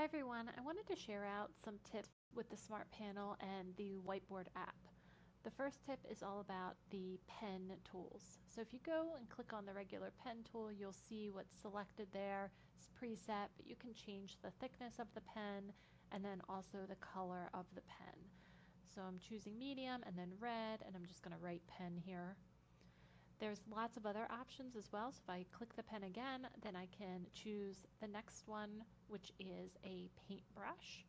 everyone, I wanted to share out some tips with the Smart Panel and the Whiteboard app. The first tip is all about the pen tools. So if you go and click on the regular pen tool, you'll see what's selected there. It's preset, but you can change the thickness of the pen and then also the color of the pen. So I'm choosing medium and then red, and I'm just going to write pen here. There's lots of other options as well. So if I click the pen again, then I can choose the next one, which is a paintbrush.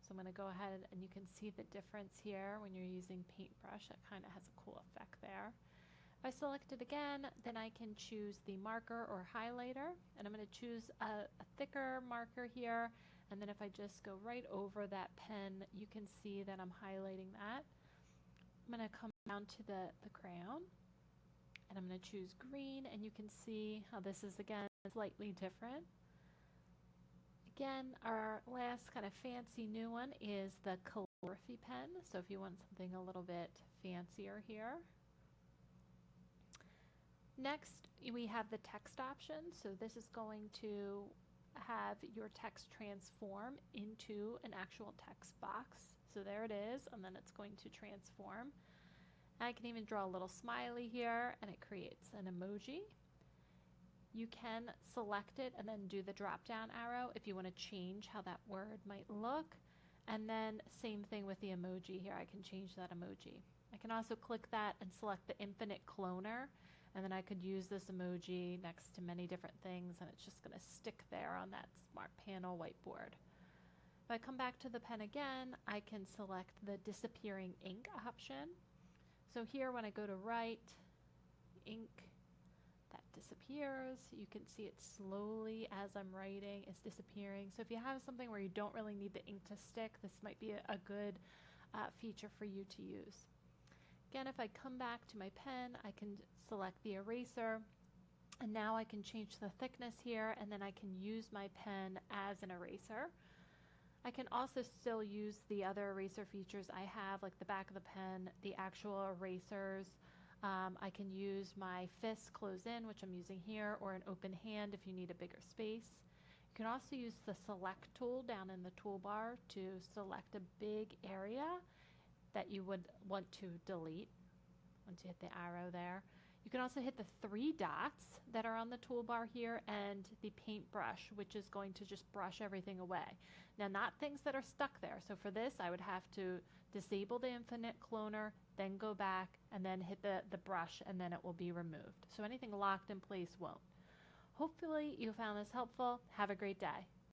So I'm going to go ahead and you can see the difference here when you're using paintbrush. It kind of has a cool effect there. If I select it again, then I can choose the marker or highlighter, and I'm going to choose a thicker marker here. And then if I just go right over that pen, you can see that I'm highlighting that. I'm going to come down to the crayon, and I'm going to choose green, and you can see how this is again slightly different. Again, our last kind of fancy new one is the calligraphy pen. So if you want something a little bit fancier here. Next, we have the text option. So this is going to have your text transform into an actual text box. So there it is, and then it's going to transform. I can even draw a little smiley here, and it creates an emoji. You can select it and then do the drop down arrow if you want to change how that word might look. And then same thing with the emoji here. I can change that emoji. I can also click that and select the infinite cloner, and then I could use this emoji next to many different things, and it's just going to stick there on that Smart Panel whiteboard. If I come back to the pen again, I can select the disappearing ink option. So here when I go to write, ink, that disappears. You can see it slowly as I'm writing, it's disappearing. So if you have something where you don't really need the ink to stick, this might be a good feature for you to use. Again, if I come back to my pen, I can select the eraser, and now I can change the thickness here, and then I can use my pen as an eraser. I can also still use the other eraser features I have, like the back of the pen, the actual erasers. I can use my fist close in, which I'm using here, or an open hand if you need a bigger space. You can also use the select tool down in the toolbar to select a big area that you would want to delete once you hit the arrow there. You can also hit the 3 dots that are on the toolbar here and the paintbrush, which is going to just brush everything away. Now, not things that are stuck there. So for this, I would have to disable the infinite cloner, then go back, and then hit the brush, and then it will be removed. So anything locked in place won't. Hopefully you found this helpful. Have a great day.